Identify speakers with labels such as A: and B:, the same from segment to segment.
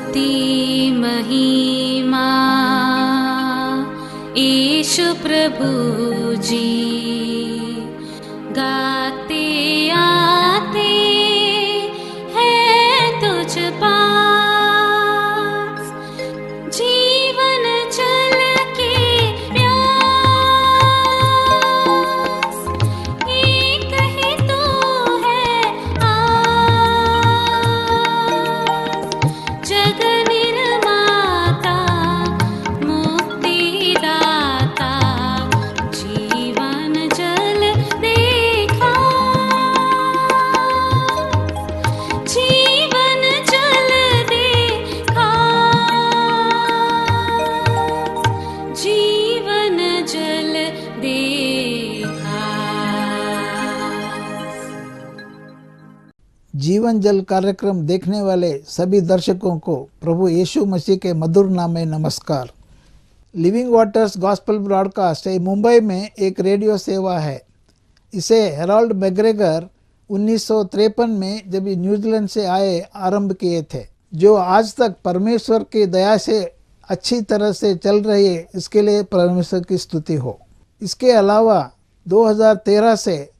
A: स्तुति महिमा यीशु प्रभु जी, गाते आते हैं तुझ पास, जीवन जल के प्यास, एक ही तू है आस, जग निर्माता मुक्तिदाता, जीवन जल देखा, जीवन जल देखा, जीवन जल देखा।
B: जीवन जल कार्यक्रम देखने वाले सभी दर्शकों को प्रभु यीशु मसीह के मधुर नाम में नमस्कार। Living waters gospel broadcast Mumbai में एक रेडियो सेवा है। इसे हेराल्ड मैग्रेगर 1953 में जब न्यूजीलैंड से आए आरंभ किए थे, जो आज तक परमेश्वर की दया से अच्छी तरह से चल रही है। इसके लिए परमेश्वर की स्तुति हो। इसके अलावा 2013 से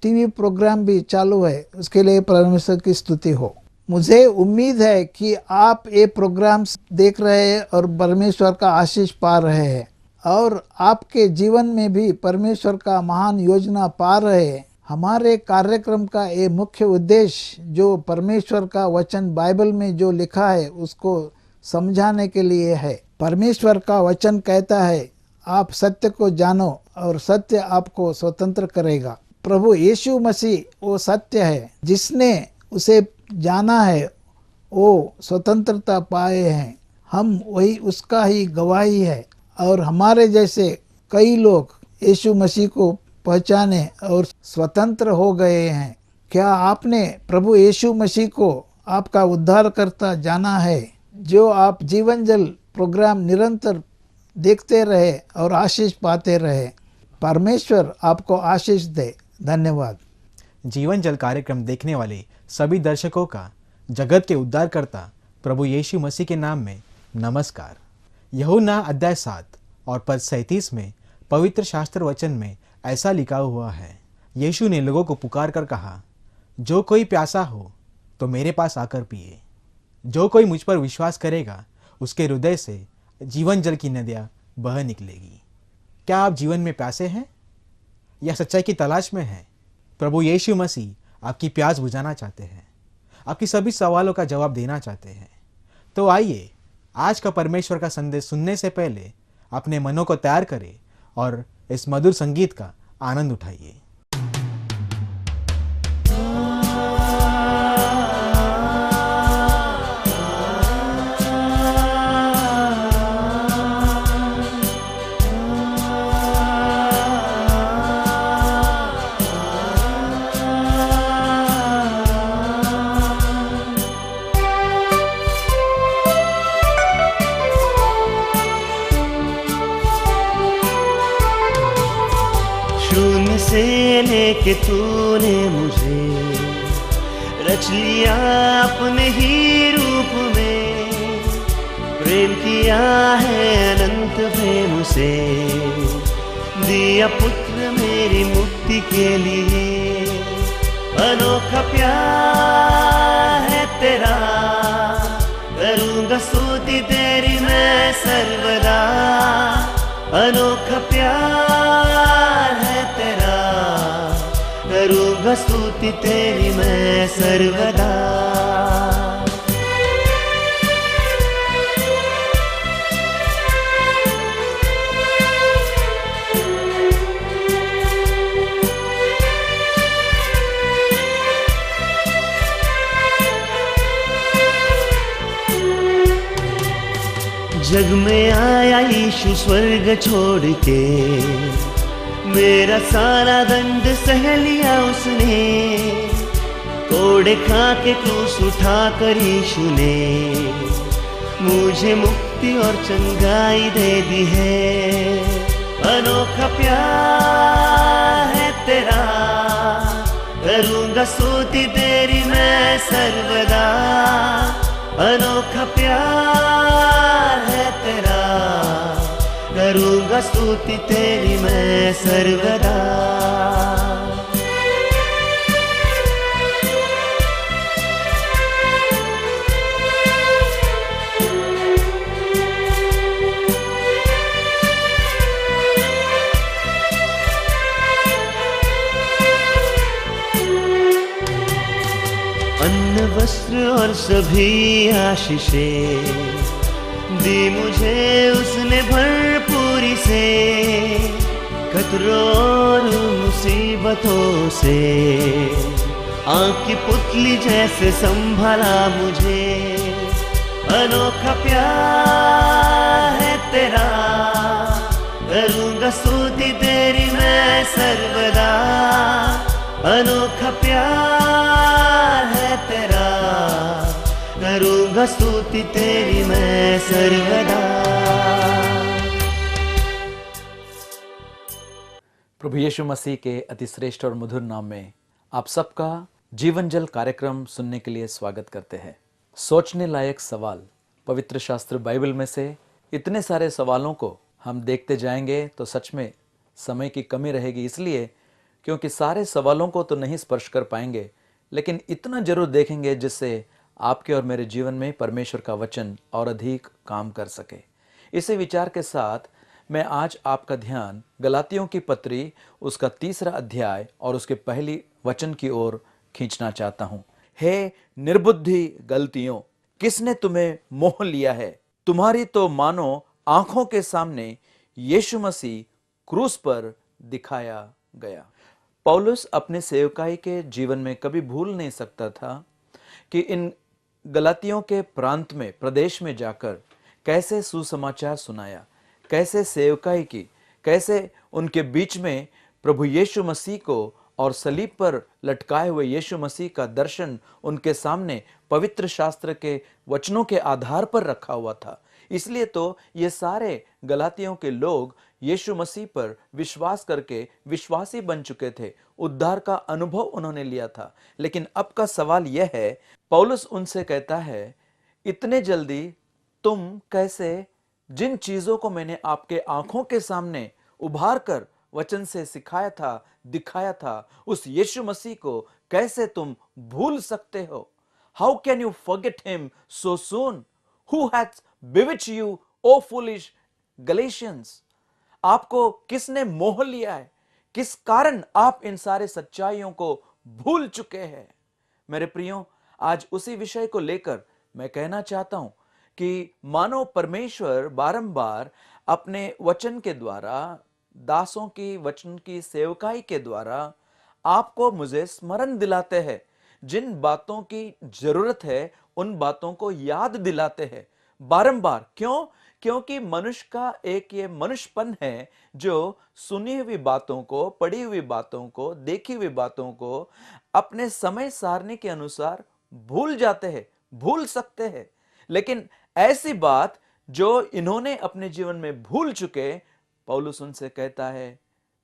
B: टीवी प्रोग्राम भी चालू है, उसके लिए परमेश्वर की स्तुति हो। मुझे उम्मीद है कि आप ये प्रोग्राम्स देख रहे हैं और परमेश्वर का आशीष पा रहे हैं, और आपके जीवन में भी परमेश्वर का महान योजना पा रहे हैं। हमारे कार्यक्रम का ये मुख्य उद्देश्य जो परमेश्वर का वचन बाइबल में जो लिखा है उसको समझाने के लिए है। परमेश्वर का वचन कहता है, आप सत्य को जानो और सत्य आपको स्वतंत्र करेगा। प्रभु यीशु मसीह वो सत्य है, जिसने उसे जाना है वो स्वतंत्रता पाए हैं। हम वही उसका ही गवाही है, और हमारे जैसे कई लोग यीशु मसीह को पहचाने और स्वतंत्र हो गए हैं। क्या आपने प्रभु यीशु मसीह को आपका उद्धारकर्ता जाना है? जो आप जीवन जल प्रोग्राम निरंतर देखते रहे और आशीष पाते रहे। परमेश्वर आपको आशीष दे। धन्यवाद।
C: जीवन जल कार्यक्रम देखने वाले सभी दर्शकों का जगत के उद्धारकर्ता प्रभु यीशु मसीह के नाम में नमस्कार। यूहन्ना अध्याय 7 और पद 37 में पवित्र शास्त्र वचन में ऐसा लिखा हुआ है, यीशु ने लोगों को पुकार कर कहा, जो कोई प्यासा हो तो मेरे पास आकर पिए। जो कोई मुझ पर विश्वास करेगा उसके हृदय से जीवन जल की नदियाँ बह निकलेगी। क्या आप जीवन में प्यासे हैं या सच्चाई की तलाश में हैं? प्रभु यीशु मसीह आपकी प्यास बुझाना चाहते हैं, आपकी सभी सवालों का जवाब देना चाहते हैं। तो आइए आज का परमेश्वर का संदेश सुनने से पहले अपने मनों को तैयार करें और इस मधुर संगीत का आनंद उठाइए।
D: से लेके तूने मुझे रच लिया अपने ही रूप में, प्रेम किया है अनंत प्रेम से, दिया पुत्र मेरी मुक्ति के लिए। अनोखा प्यार है तेरा, करूँगा स्तुति तेरी मैं सर्वदा। अनोखा प्यार है तेरा, करूँगा स्तुति तेरी मैं सर्वदा। जग में आया यीशु स्वर्ग छोड़ के, मेरा सारा दंड सह लिया उसने। कोड़े खा के क्रूस उठा कर यीशु ने मुझे मुक्ति और चंगाई दे दी है। अनोखा प्यार है तेरा, करूँगा स्तुति तेरी मैं सर्वदा। अनोखा प्यार है तेरा, करूँगा स्तुति तेरी मैं सर्वदा। अन्न वस्त्र और सभी आशीषें दी मुझे उसने भरपूरी से, खतरों और मुसीबतों से आँख की पुतली जैसे संभाला मुझे। अनोखा प्यार है तेरा, करूँगा स्तुति तेरी मैं सर्वदा। अनोखा प्यार है तेरा, करूँगा स्तुति तेरी मैं सर्वदा।
E: प्रभु यीशु मसीह के अति श्रेष्ठ और मधुर नाम में आप सबका जीवन जल कार्यक्रम सुनने के लिए स्वागत करते हैं। सोचने लायक सवाल, पवित्र शास्त्र बाइबल में से इतने सारे सवालों को हम देखते जाएंगे तो सच में समय की कमी रहेगी, इसलिए क्योंकि सारे सवालों को तो नहीं स्पर्श कर पाएंगे, लेकिन इतना जरूर देखेंगे जिससे आपके और मेरे जीवन में परमेश्वर का वचन और अधिक काम कर सके। इसी विचार के साथ मैं आज आपका ध्यान गलातियों की पत्री उसका 3 अध्याय और उसके पहली वचन की ओर खींचना चाहता हूं। हे निर्बुद्धि गलतियों, किसने तुम्हें मोह लिया है? तुम्हारी तो मानो आंखों के सामने यीशु मसीह क्रूस पर दिखाया गया। पौलुस अपने सेवकाई के जीवन में कभी भूल नहीं सकता था कि इन गलातियों के प्रांत में, प्रदेश में जाकर कैसे सुसमाचार सुनाया, कैसे सेवकाई की, कैसे उनके बीच में प्रभु यीशु मसीह को और सलीब पर लटकाए हुए यीशु मसीह का दर्शन उनके सामने पवित्र शास्त्र के वचनों के आधार पर रखा हुआ था। इसलिए तो ये सारे गलातियों के लोग यीशु मसीह पर विश्वास करके विश्वासी बन चुके थे, उद्धार का अनुभव उन्होंने लिया था। लेकिन अब का सवाल यह है, पौलुस उनसे कहता है, इतने जल्दी तुम कैसे जिन चीजों को मैंने आपके आंखों के सामने उभार कर वचन से सिखाया था, दिखाया था, उस यीशु मसीह को कैसे तुम भूल सकते हो? How can you forget him so soon? Who has bewitched you, O foolish Galatians? आपको किसने मोह लिया है? किस कारण आप इन सारे सच्चाइयों को भूल चुके हैं? मेरे प्रियो, आज उसी विषय को लेकर मैं कहना चाहता हूं कि मानो परमेश्वर बारंबार अपने वचन के द्वारा, दासों की वचन की सेवकाई के द्वारा आपको मुझे स्मरण दिलाते हैं। जिन बातों की जरूरत है उन बातों को याद दिलाते हैं बारंबार। क्यों? क्योंकि मनुष्य का एक ये मनुष्यपन है जो सुनी हुई बातों को, पढ़ी हुई बातों को, देखी हुई बातों को अपने समय सारणी के अनुसार भूल जाते हैं, भूल सकते हैं। लेकिन ऐसी बात जो इन्होंने अपने जीवन में भूल चुके, पौलुस उनसे कहता है,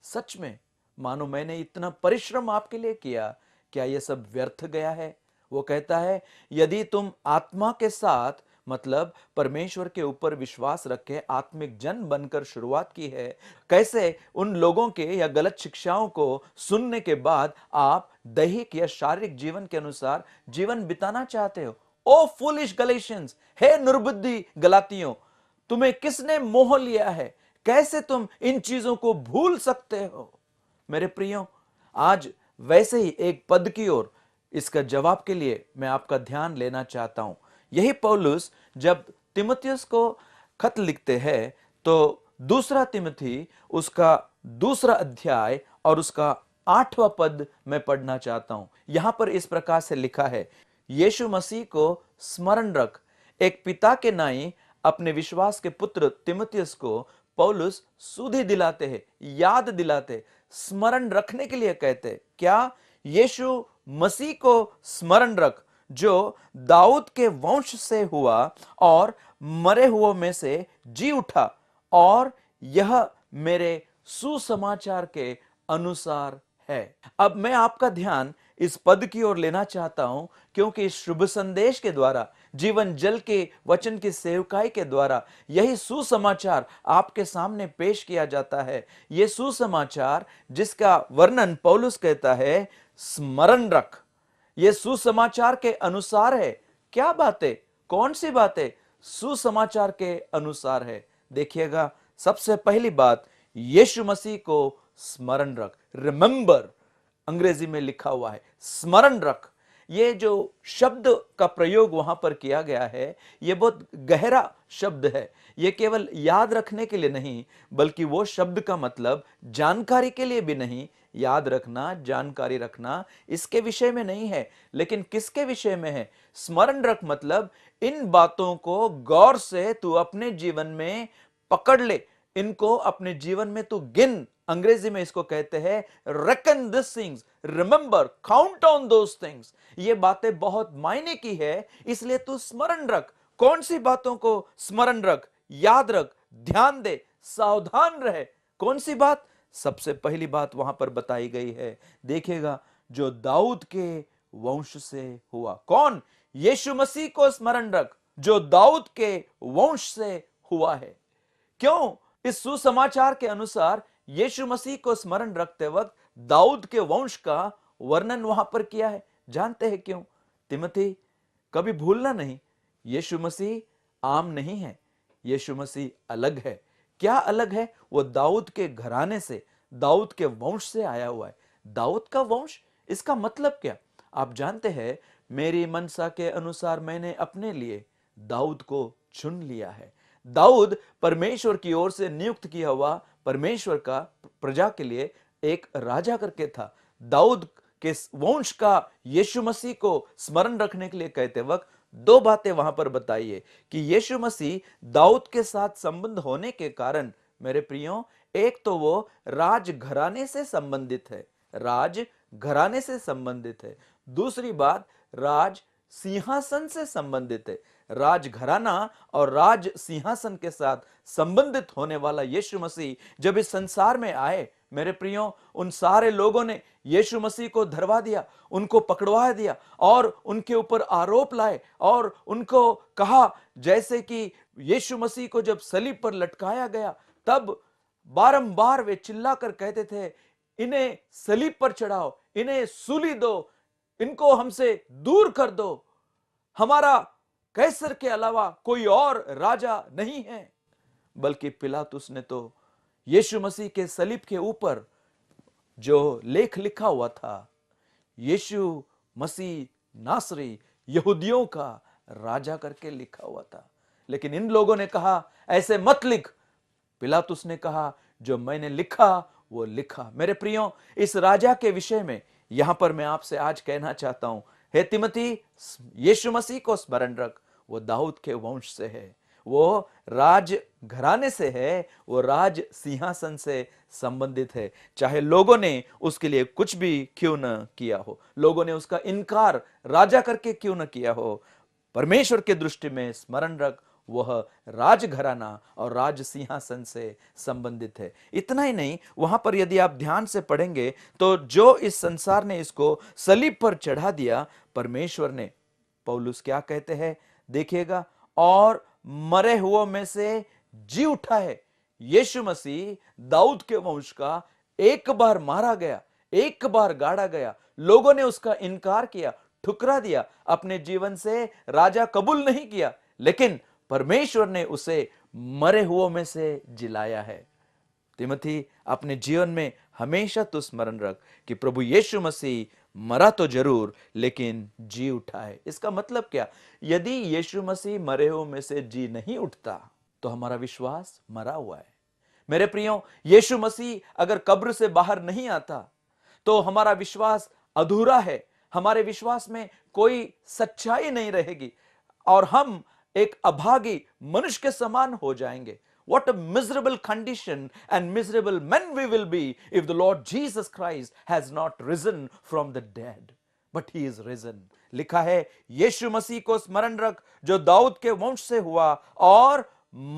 E: सच में मानो मैंने इतना परिश्रम आपके लिए किया, क्या यह सब व्यर्थ गया है? वो कहता है, यदि तुम आत्मा के साथ, मतलब परमेश्वर के ऊपर विश्वास रखे आत्मिक जन बनकर शुरुआत की है, कैसे उन लोगों के या गलत शिक्षाओं को सुनने के बाद आप दैहिक या शारीरिक जीवन के अनुसार जीवन बिताना चाहते हो? ओ फूलिश गलेशियंस, हे निर्बुद्धि गलातियों, तुम्हें किसने मोह लिया है? कैसे तुम इन चीजों को भूल सकते हो? मेरे प्रियो, आज वैसे ही एक पद की ओर, इसका जवाब के लिए मैं आपका ध्यान लेना चाहता हूं। यही पौलुस जब तिमुथियुस को खत लिखते हैं तो 2 तिमुथी उसका 2 अध्याय और उसका 8वां पद मैं पढ़ना चाहता हूं। यहां पर इस प्रकार से लिखा है, यीशु मसीह को स्मरण रख। एक पिता के नाई अपने विश्वास के पुत्र तिमुथियुस को पौलुस सुधि दिलाते हैं, याद दिलाते, स्मरण रखने के लिए कहते। क्या? यीशु मसीह को स्मरण रख जो दाऊद के वंश से हुआ और मरे हुओं में से जी उठा, और यह मेरे सुसमाचार के अनुसार है। अब मैं आपका ध्यान इस पद की ओर लेना चाहता हूं, क्योंकि इस शुभ संदेश के द्वारा जीवन जल के वचन की सेवकाई के द्वारा यही सुसमाचार आपके सामने पेश किया जाता है। यह सुसमाचार जिसका वर्णन पौलुस कहता है स्मरण रख, यह सुसमाचार के अनुसार है। क्या बातें, कौन सी बातें सुसमाचार के अनुसार है? देखिएगा, सबसे पहली बात, यीशु मसीह को स्मरण रख। रिमेंबर अंग्रेजी में लिखा हुआ है, स्मरण रख। ये जो शब्द का प्रयोग वहां पर किया गया है, ये बहुत गहरा शब्द है। ये केवल याद रखने के लिए नहीं, बल्कि वो शब्द का मतलब जानकारी के लिए भी नहीं। याद रखना, जानकारी रखना इसके विषय में नहीं है, लेकिन किसके विषय में है? स्मरण रख मतलब इन बातों को गौर से तू अपने जीवन में पकड़ ले, इनको अपने जीवन में तू गिन। अंग्रेजी में इसको कहते हैं reckon these things, remember, count on those things। ये बातें बहुत मायने की है, इसलिए तू स्मरण रख। कौन सी बातों को स्मरण रख, याद रख, ध्यान दे, सावधान रहे? कौन सी बात? सबसे पहली बात वहां पर बताई गई है, देखिएगा, जो दाऊद के वंश से हुआ। कौन? यीशु मसीह को स्मरण रख, जो दाऊद के वंश से हुआ है। क्यों? इस सुसमाचार के अनुसार यीशु मसीह को स्मरण रखते वक्त दाऊद के वंश का वर्णन वहां पर किया है। जानते हैं क्यों? तिमोथी, कभी भूलना नहीं, यीशु मसीह आम नहीं है, यीशु मसीह अलग है। क्या अलग है? वो दाऊद के घराने से, दाऊद के वंश से आया हुआ है। दाऊद का वंश, इसका मतलब क्या? आप जानते हैं, मेरी मनसा के अनुसार मैंने अपने लिए दाऊद को चुन लिया है। दाऊद परमेश्वर की ओर से नियुक्त किया हुआ परमेश्वर का प्रजा के लिए एक राजा करके था। दाऊद के वंश का यीशु मसीह को स्मरण रखने के लिए कहते वक्त दो बातें वहां पर बताइए कि यीशु मसीह दाऊद के साथ संबंध होने के कारण, मेरे प्रियो, एक तो वो राज घराने से संबंधित है, राज घराने से संबंधित है। दूसरी बात, राज सिंहासन से संबंधित है। राज घराना और राज सिंहासन के साथ संबंधित होने वाला यीशु मसीह जब इस संसार में आए, मेरे प्रियो, उन सारे लोगों ने यीशु मसीह को धरवा दिया, उनको पकड़वा दिया और उनके ऊपर आरोप लाए और उनको कहा, जैसे कि यीशु मसीह को जब सलीब पर लटकाया गया तब बारंबार वे चिल्लाकर कहते थे, इन्हें सलीब पर चढ़ाओ, इन्हें सूली दो, इनको हमसे दूर कर दो, हमारा कैसर के अलावा कोई और राजा नहीं है। बल्कि पिलातुस ने तो यीशु मसीह के सलीब के ऊपर जो लेख लिखा हुआ था, यीशु मसीह नासरी यहूदियों का राजा करके लिखा हुआ था, लेकिन इन लोगों ने कहा ऐसे मत लिख। पिलातुस ने कहा जो मैंने लिखा वो लिखा। मेरे प्रियो, इस राजा के विषय में यहां पर मैं आपसे आज कहना चाहता हूं, हे तिमोथी, यीशु मसीह को स्मरण रख। वो दाऊद के वंश से है, वो राज घराने से है, वो राज सिंहासन से संबंधित है। चाहे लोगों ने उसके लिए कुछ भी क्यों न किया हो, लोगों ने उसका इनकार राजा करके क्यों न किया हो, परमेश्वर के दृष्टि में स्मरण रख, वह राज घराना और राज सिंहासन से संबंधित है। इतना ही नहीं, वहां पर यदि आप ध्यान से पढ़ेंगे तो जो इस संसार ने इसको सलीब पर चढ़ा दिया, परमेश्वर ने, पौलुस क्या कहते हैं देखिएगा, और मरे हुओं में से जी उठा है। यीशु मसीह दाऊद के वंश का एक बार मारा गया, एक बार गाड़ा गया, लोगों ने उसका इनकार किया, ठुकरा दिया, अपने जीवन से राजा कबूल नहीं किया, लेकिन परमेश्वर ने उसे मरे हुओं में से जिलाया है। तिमोथी, अपने जीवन में हमेशा तो स्मरण रख कि प्रभु यीशु मसीह मरा तो जरूर, लेकिन जी उठा है। इसका मतलब क्या? यदि यीशु मसीह मरे हुओं में से जी नहीं उठता तो हमारा विश्वास मरा हुआ है। मेरे प्रियो, यीशु मसीह अगर कब्र से बाहर नहीं आता तो हमारा विश्वास अधूरा है, हमारे विश्वास में कोई सच्चाई नहीं रहेगी और हम एक अभागी मनुष्य के समान हो जाएंगे। What a miserable condition and miserable men we will be if the Lord Jesus Christ has not risen from the dead. But he is risen. लिखा है, यीशु मसीह को स्मरण रख जो दाऊद के वंश से हुआ और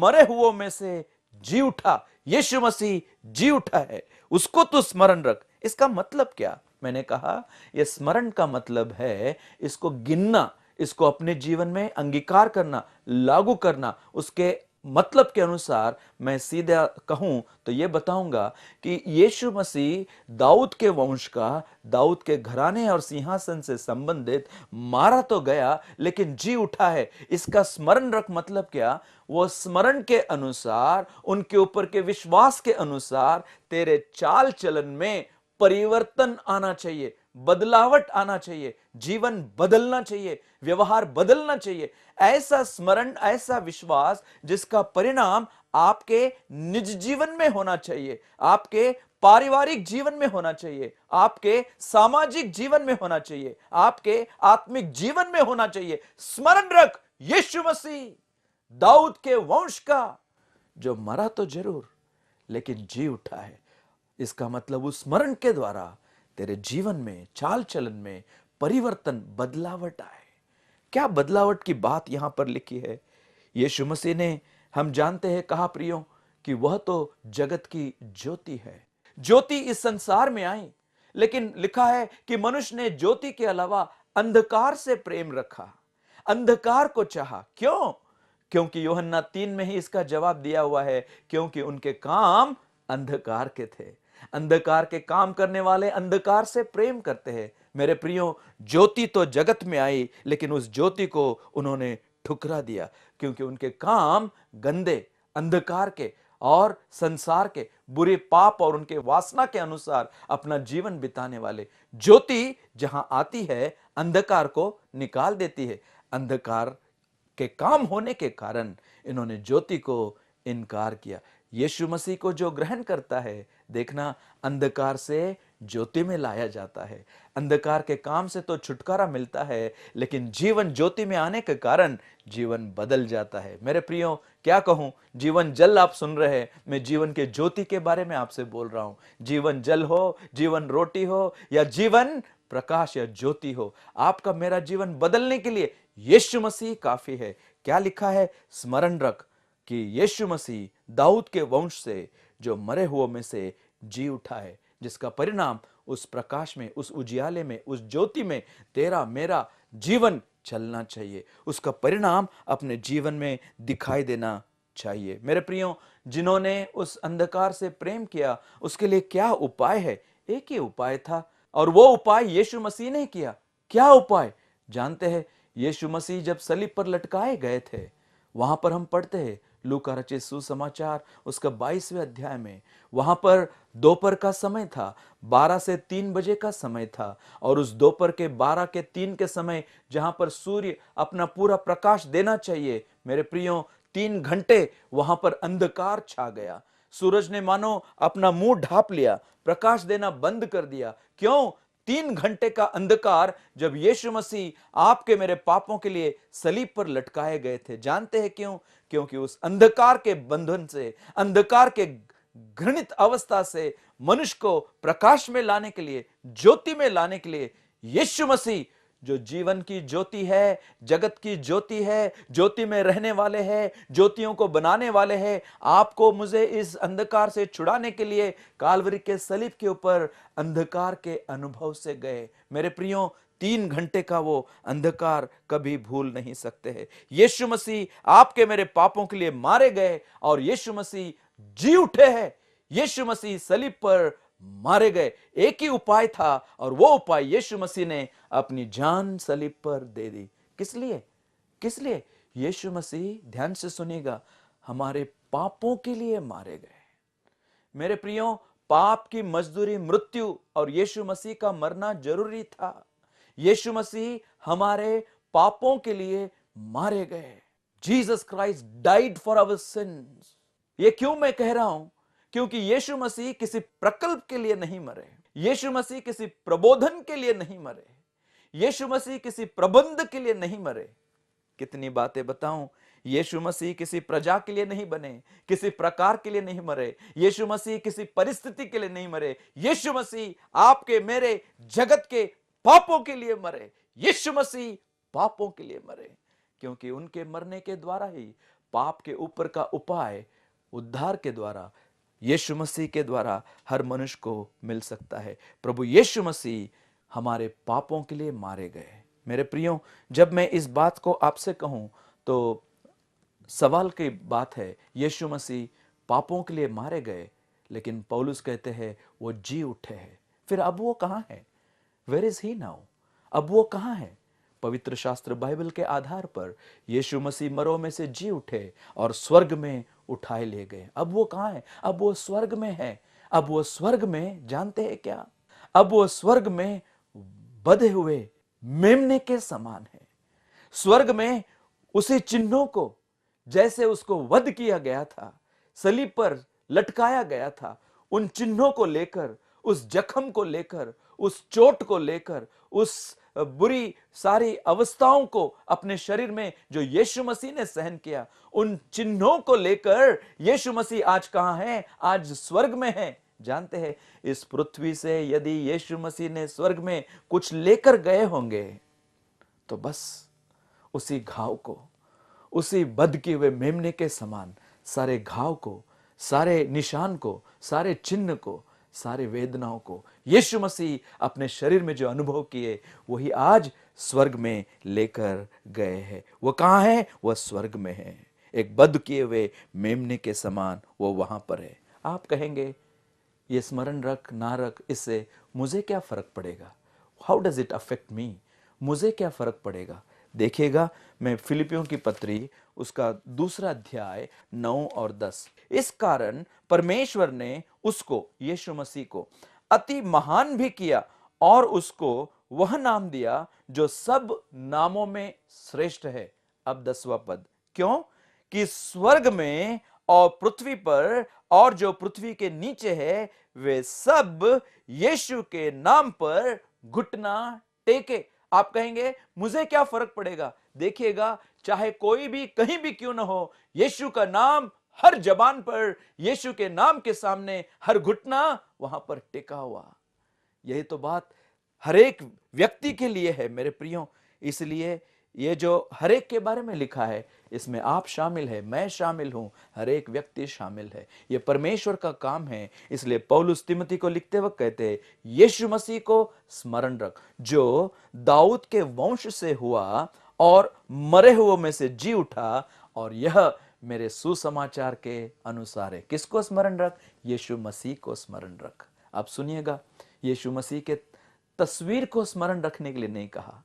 E: मरे हुओं में से जी उठा। यीशु मसीह जी उठा है, उसको तो स्मरण रख। इसका मतलब क्या? मैंने कहा, यह स्मरण का मतलब है इसको गिनना, इसको अपने जीवन में अंगीकार करना, लागू करना, उसके मतलब के अनुसार मैं सीधा कहूं तो यह बताऊंगा कि यीशु मसीह दाऊद के वंश का, दाऊद के घराने और सिंहासन से संबंधित मारा तो गया लेकिन जी उठा है। इसका स्मरण रख मतलब क्या? वो स्मरण के अनुसार, उनके ऊपर के विश्वास के अनुसार तेरे चाल चलन में परिवर्तन आना चाहिए, बदलावट आना चाहिए, जीवन बदलना चाहिए, व्यवहार बदलना चाहिए। ऐसा स्मरण, ऐसा विश्वास जिसका परिणाम आपके निज जीवन में होना चाहिए, आपके पारिवारिक जीवन में होना चाहिए, आपके सामाजिक जीवन में होना चाहिए, आपके आत्मिक जीवन में होना चाहिए। स्मरण रख, यीशु मसीह दाऊद के वंश का, जो मरा तो जरूर लेकिन जी उठा है। इसका मतलब उस स्मरण के द्वारा तेरे जीवन में, चाल चलन में परिवर्तन, बदलावट आए। क्या बदलावट की बात यहां पर लिखी है? यीशु मसीह ने, हम जानते हैं, कहा प्रियो कि वह तो जगत की ज्योति है। ज्योति इस संसार में आई, लेकिन लिखा है कि मनुष्य ने ज्योति के अलावा अंधकार से प्रेम रखा, अंधकार को चाहा। क्यों? क्योंकि यूहन्ना 3 में ही इसका जवाब दिया हुआ है, क्योंकि उनके काम अंधकार के थे। अंधकार के काम करने वाले अंधकार से प्रेम करते हैं। मेरे प्रियो, ज्योति तो जगत में आई, लेकिन उस ज्योति को उन्होंने ठुकरा दिया, क्योंकि उनके काम गंदे, अंधकार के और संसार के, बुरे पाप और उनके वासना के अनुसार अपना जीवन बिताने वाले। ज्योति जहां आती है, अंधकार को निकाल देती है। अंधकार के काम होने के कारण इन्होंने ज्योति को इनकार किया। यीशु मसीह को जो ग्रहण करता है, देखना, अंधकार से ज्योति में लाया जाता है। अंधकार के काम से तो छुटकारा मिलता है, लेकिन जीवन ज्योति में आने के कारण जीवन बदल जाता है। मेरे प्रियो, क्या कहूं, जीवन जल आप सुन रहे हैं, मैं जीवन के ज्योति के बारे में आपसे बोल रहा हूं। जीवन जल हो, जीवन रोटी हो, या जीवन प्रकाश या ज्योति हो, आपका मेरा जीवन बदलने के लिए यीशु मसीह काफी है। क्या लिखा है? स्मरण रख कि यीशु मसीह दाऊद के वंश से, जो मरे हुओं में से जी उठा है, जिसका परिणाम उस प्रकाश में, उस उजियाले में, उस ज्योति में तेरा मेरा जीवन चलना चाहिए। उसका परिणाम अपने जीवन में दिखाई देना चाहिए। मेरे प्रियो, जिन्होंने उस अंधकार से प्रेम किया, उसके लिए क्या उपाय है? एक ही उपाय था, और वो उपाय यीशु मसीह ने किया। क्या उपाय? जानते हैं, यीशु मसीह जब सलीब पर लटकाए गए थे, वहां पर हम पढ़ते हैं लूका रचित सुसमाचार उसका 22वें अध्याय में, वहां पर दोपहर का समय था, 12 से 3 बजे का समय था। और उस दोपहर के 12 के 3 के समय, जहां पर सूर्य अपना पूरा प्रकाश देना चाहिए, मेरे प्रियो, 3 घंटे वहां पर अंधकार छा गया। सूरज ने मानो अपना मुंह ढांप लिया, प्रकाश देना बंद कर दिया। क्यों? 3 घंटे का अंधकार, जब यीशु मसीह आपके मेरे पापों के लिए सलीब पर लटकाए गए थे। जानते हैं क्यों? क्योंकि उस अंधकार के बंधन से, अंधकार के घृणित अवस्था से मनुष्य को प्रकाश में लाने के लिए, ज्योति में लाने के लिए, यीशु मसीह जो जीवन की ज्योति है, जगत की ज्योति है, ज्योति में रहने वाले हैं, ज्योतियों को बनाने वाले हैं, आपको मुझे इस अंधकार से छुड़ाने के लिए काल्वरी के सलीब के ऊपर अंधकार के अनुभव से गए। मेरे प्रियो, 3 घंटे का वो अंधकार कभी भूल नहीं सकते हैं। यीशु मसीह आपके मेरे पापों के लिए मारे गए, और यीशु मसीह जी उठे हैं। यीशु मसीह सलीब पर मारे गए। एक ही उपाय था, और वो उपाय यीशु मसीह ने अपनी जान सलीब पर दे दी। किस लिए? किस लिए? यीशु मसीह, ध्यान से सुनिएगा, हमारे पापों के लिए मारे गए। मेरे प्रियो, पाप की मजदूरी मृत्यु, और यीशु मसीह का मरना जरूरी था। यीशु मसीह हमारे पापों के लिए मारे गए। Jesus Christ died for our sins. ये क्यों मैं कह रहा हूं? क्योंकि यीशु मसीह किसी प्रकल्प के लिए नहीं मरे, यीशु मसीह किसी प्रबोधन के लिए नहीं मरे, यीशु मसीह किसी प्रबंध के लिए नहीं मरे। कितनी बातें बताऊं, यीशु मसीह किसी प्रजा के लिए नहीं बने, किसी प्रकार के लिए नहीं मरे, यीशु मसीह किसी परिस्थिति के लिए नहीं मरे। यीशु मसीह आपके मेरे जगत के पापों के लिए मरे। यीशु मसीह पापों के लिए मरे, क्योंकि उनके मरने के द्वारा ही पाप के ऊपर का उपाय उद्धार के द्वारा, यीशु मसीह के द्वारा हर मनुष्य को मिल सकता है। प्रभु यीशु मसीह हमारे पापों के लिए मारे गए। मेरे प्रियो, जब मैं इस बात को आपसे कहूं तो सवाल की बात है, यीशु मसीह पापों के लिए मारे गए, लेकिन पौलुस कहते हैं वो जी उठे हैं। फिर अब वो कहाँ है? Where is he now? अब वो कहाँ है? पवित्र शास्त्र बाइबल के आधार पर यीशु मसीह मरों में से जी उठे और स्वर्ग में उठाए लिए गए। अब वो कहाँ है? अब वो स्वर्ग में है। अब वो स्वर्ग में जानते हैं क्या? अब वो स्वर्ग में बधे हुए मेमने के समान है। स्वर्ग में उसी चिन्हों को, जैसे उसको वध किया गया था, सलीब पर लटकाया गया था, उन चिन्हों को लेकर, उस जख्म को लेकर, उस चोट को लेकर, उस बुरी सारी अवस्थाओं को अपने शरीर में जो यीशु मसीह ने सहन किया, उन चिन्हों को लेकर यीशु मसीह आज कहां है? आज स्वर्ग में है। जानते हैं, इस पृथ्वी से यदि यीशु मसीह ने स्वर्ग में कुछ लेकर गए होंगे तो बस उसी घाव को, उसी बध किए हुए मेमने के समान सारे घाव को, सारे निशान को, सारे चिन्ह को, सारे वेदनाओं को यीशु मसीह अपने शरीर में जो अनुभव किए वही आज स्वर्ग में लेकर गए हैं। वो कहाँ है? वह स्वर्ग में है। एक बध किए हुए मेमने के समान वो वहां पर है। आप कहेंगे ये स्मरण रख ना रख, इससे मुझे क्या फर्क पड़ेगा? How does it affect me? मुझे क्या फर्क पड़ेगा? देखिएगा, मैं फिलिपियों की पत्री उसका 2 अध्याय 9 और 10, इस कारण परमेश्वर ने उसको, यीशु मसीह को अति महान भी किया और उसको वह नाम दिया जो सब नामों में श्रेष्ठ है। अब 10वां पद, क्यों? कि स्वर्ग में और पृथ्वी पर और जो पृथ्वी के नीचे है वे सब यीशु के नाम पर घुटना टेके। आप कहेंगे मुझे क्या फर्क पड़ेगा? देखिएगा, चाहे कोई भी कहीं भी क्यों ना हो, यीशु का नाम हर जबान पर, यीशु के नाम के सामने हर घुटना वहां पर टेका हुआ। यही तो बात हर एक व्यक्ति के लिए है मेरे प्रियो। इसलिए ये जो हर एक के बारे में लिखा है, इसमें आप शामिल है, मैं शामिल हूं, हर एक व्यक्ति शामिल है। ये परमेश्वर का काम है। इसलिए पौलुस तिमोथी को लिखते वक्त कहते हैं, यीशु मसीह को स्मरण रख जो दाऊद के वंश से हुआ और मरे हुओं में से जी उठा, और यह मेरे सुसमाचार के अनुसार है। किसको स्मरण रख? यीशु मसीह को स्मरण रख। आप सुनिएगा, यीशु मसीह के तस्वीर को स्मरण रखने के लिए नहीं कहा,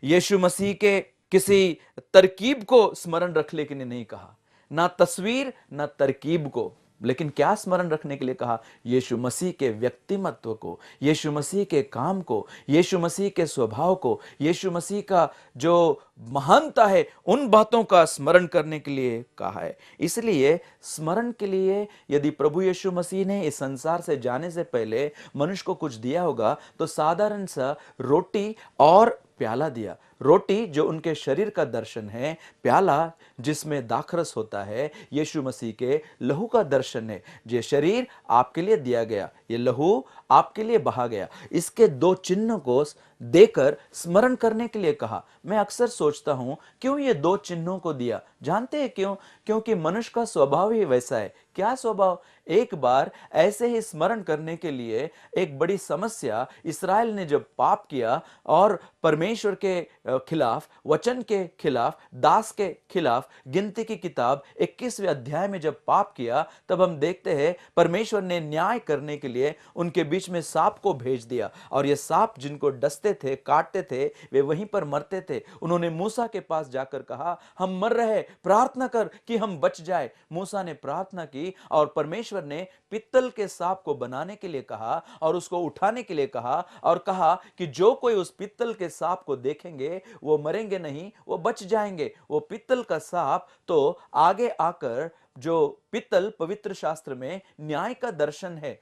E: यीशु मसीह के किसी तरकीब को स्मरण रखने के लिए नहीं कहा, ना तस्वीर ना तरकीब को, लेकिन क्या स्मरण रखने के लिए कहा? यीशु मसीह के व्यक्तिमत्व को, यीशु मसीह के काम को, यीशु मसीह के स्वभाव को, यीशु मसीह का जो महानता है, उन बातों का स्मरण करने के लिए कहा है। इसलिए स्मरण के लिए यदि प्रभु यीशु मसीह ने इस संसार से जाने से पहले मनुष्य को कुछ दिया होगा तो साधारण सा रोटी और प्याला दिया। रोटी जो उनके शरीर का दर्शन है, प्याला जिसमें दाखरस होता है, यीशु मसीह के लहू का दर्शन है। ये शरीर आपके लिए दिया गया, ये लहू आपके लिए बहा गया। इसके 2 चिन्ह को देकर स्मरण करने के लिए कहा। मैं अक्सर सोचता हूं क्यों ये 2 चिन्हों को दिया? जानते हैं क्यों? क्योंकि मनुष्य का स्वभाव ही वैसा है। क्या स्वभाव? एक बार ऐसे ही स्मरण करने के लिए एक बड़ी समस्या, इस्राएल ने जब पाप किया और परमेश्वर के खिलाफ, वचन के खिलाफ, दास के खिलाफ, गिनती की किताब 21वें अध्याय में जब पाप किया, तब हम देखते हैं परमेश्वर ने न्याय करने के लिए उनके बीच में सांप को भेज दिया, और ये सांप जिनको डसते थे, काटते थे, वे वहीं पर मरते थे। उन्होंने मूसा के पास जाकर कहा, हम मर रहे, प्रार्थना कर कि हम बच जाए। मूसा ने प्रार्थना की और परमेश्वर ने पित्तल के सांप को बनाने के लिए कहा और उसको उठाने के लिए कहा, और कहा कि जो कोई उस पित्तल के सांप को देखेंगे वो मरेंगे नहीं, वो बच जाएंगे। वो पित्तल का सांप तो आगे आकर, जो पित्तल पवित्र शास्त्र में न्याय का दर्शन है,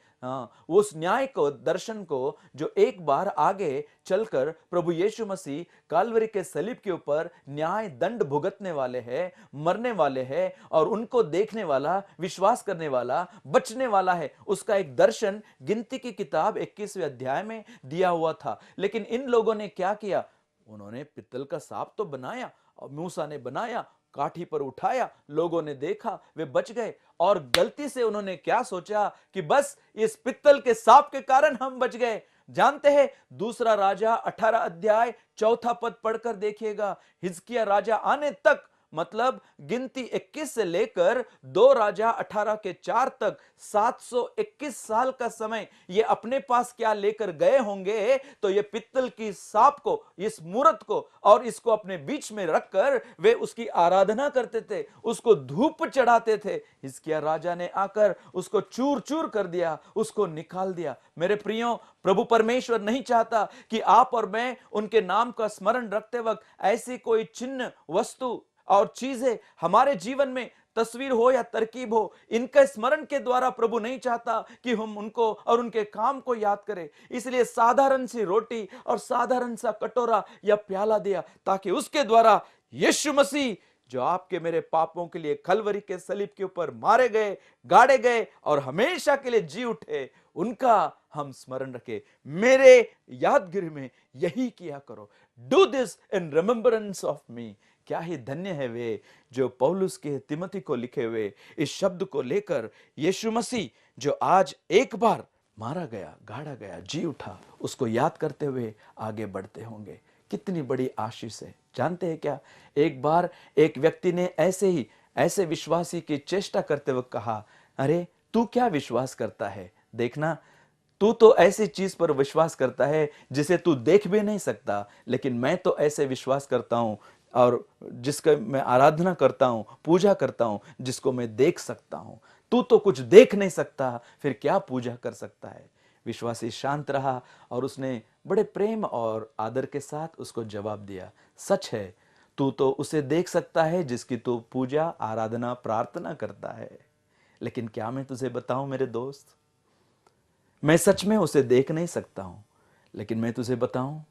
E: उस न्याय को, दर्शन को, जो एक बार आगे चलकर प्रभु यीशु मसीह काल्वरी के सलीब के ऊपर न्याय दंड भुगतने वाले हैं, मरने वाले हैं, और उनको देखने वाला, विश्वास करने वाला बचने वाला है, उसका एक दर्शन गिनती की किताब 21वें अध्याय में दिया हुआ था। लेकिन इन लोगों ने क्या किया? उन्होंने पित्तल का सांप तो बनाया, और मूसा ने बनाया, काठी पर उठाया, लोगों ने देखा, वे बच गए, और गलती से उन्होंने क्या सोचा कि बस इस पित्तल के सांप के कारण हम बच गए। जानते हैं, दूसरा राजा 18 अध्याय 4 पद पढ़कर देखिएगा, हिजकिय्याह राजा आने तक, मतलब गिनती 21 से लेकर 2 राजा 18 के 4 तक 721 साल का समय ये अपने पास क्या लेकर गए होंगे, तो ये पित्तल की सांप को, इस मूरत को और इसको अपने बीच में रखकर वे उसकी आराधना करते थे, उसको धूप चढ़ाते थे। हिजकिय्याह राजा ने आकर उसको चूर चूर कर दिया, उसको निकाल दिया। मेरे प्रियो, प्रभु परमेश्वर नहीं चाहता कि आप और मैं उनके नाम का स्मरण रखते वक्त ऐसी कोई चिन्ह, वस्तु और चीजें हमारे जीवन में, तस्वीर हो या तरकीब हो, इनके स्मरण के द्वारा प्रभु नहीं चाहता कि हम उनको और उनके काम को याद करें। इसलिए साधारण सी रोटी और साधारण सा कटोरा या प्याला दिया, ताकि उसके द्वारा यीशु मसीह जो आपके मेरे पापों के लिए कलवरी के सलीब के ऊपर मारे गए, गाड़े गए और हमेशा के लिए जी उठे, उनका हम स्मरण रखें। मेरे यादगिरी में यही किया करो, do this in remembrance of me. क्या ही धन्य है वे जो पौलुस के तिमोथी को लिखे हुए इस शब्द को लेकर, यीशु मसीह जो आज एक बार मारा गया, गाड़ा गया, जी उठा, उसको याद करते हुए आगे बढ़ते होंगे। कितनी बड़ी आशीष है। जानते हैं क्या, एक बार एक व्यक्ति ने ऐसे विश्वासी की चेष्टा करते हुए कहा, अरे तू क्या विश्वास करता है? देखना, तू तो ऐसी चीज पर विश्वास करता है जिसे तू देख भी नहीं सकता, लेकिन मैं तो ऐसे विश्वास करता हूं और जिसका मैं आराधना करता हूं, पूजा करता हूं, जिसको मैं देख सकता हूं। तू तो कुछ देख नहीं सकता, फिर क्या पूजा कर सकता है? विश्वासी शांत रहा और उसने बड़े प्रेम और आदर के साथ उसको जवाब दिया, सच है, तू तो उसे देख सकता है जिसकी तू पूजा, आराधना, प्रार्थना करता है, लेकिन क्या मैं तुझे बताऊं मेरे दोस्त, मैं सच में उसे देख नहीं सकता हूं, लेकिन मैं तुझे बताऊं,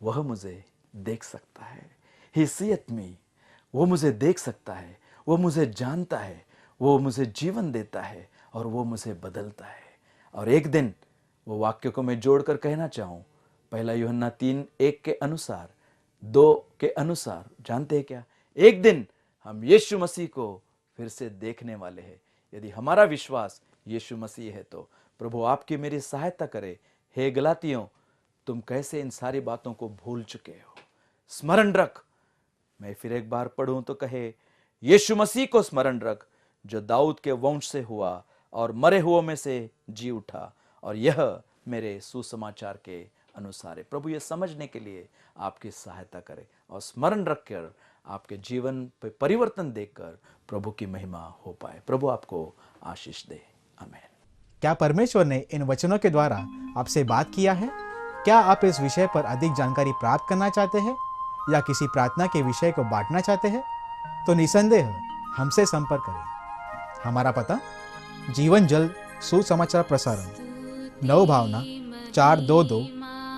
E: वह मुझे देख सकता है। He seeth me, वो मुझे देख सकता है, वो मुझे जानता है, वो मुझे जीवन देता है और वो मुझे बदलता है। और एक दिन वो वाक्य को मैं जोड़कर कहना चाहूं, 1 यूहन्ना 3:1 के अनुसार, 2 के अनुसार, जानते हैं क्या, एक दिन हम यीशु मसीह को फिर से देखने वाले हैं। यदि हमारा विश्वास यीशु मसीह है तो प्रभु आपकी मेरी सहायता करे। हे गलातियों, तुम कैसे इन सारी बातों को भूल चुके हो? स्मरण रख। मैं फिर एक बार पढ़ूं तो कहे, यीशु मसीह को स्मरण रख, जो दाऊद के वंश से हुआ और मरे हुओं में से जी उठा, और यह मेरे सुसमाचार के अनुसार है। प्रभु ये समझने के लिए आपकी सहायता करे और स्मरण रखकर आपके जीवन पे परिवर्तन देखकर प्रभु की महिमा हो पाए। प्रभु आपको आशीष दे। आमीन।
C: क्या परमेश्वर ने इन वचनों के द्वारा आपसे बात किया है? क्या आप इस विषय पर अधिक जानकारी प्राप्त करना चाहते हैं या किसी प्रार्थना के विषय को बांटना चाहते हैं? तो निसंदेह हमसे संपर्क करें। हमारा पता, जीवन जल सुसमाचार प्रसारण, नव भावना 422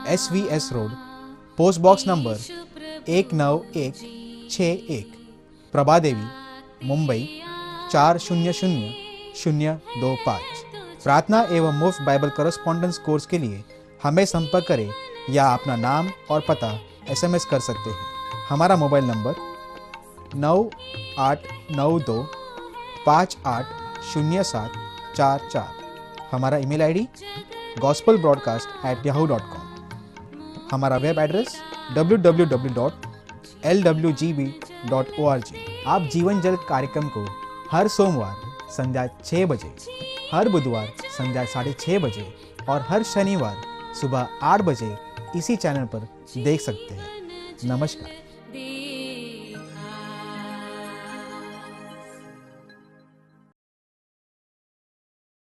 C: SVS road, post box number 19161, Prabhadevi, Mumbai 400025। प्रार्थना एवं मुफ्त बाइबल करस्पॉन्डेंस कोर्स के लिए हमें संपर्क करें या अपना नाम और पता SMS कर सकते हैं। हमारा मोबाइल नंबर 9892580744। हमारा ईमेल ID gospelbroadcast@yahoo.com। हमारा वेब एड्रेस www.lwgb.org। आप जीवन जल कार्यक्रम को हर सोमवार संध्या 6 बजे, हर बुधवार संध्या 6:30 बजे और हर शनिवार सुबह 8 बजे इसी चैनल पर देख सकते हैं। नमस्कार।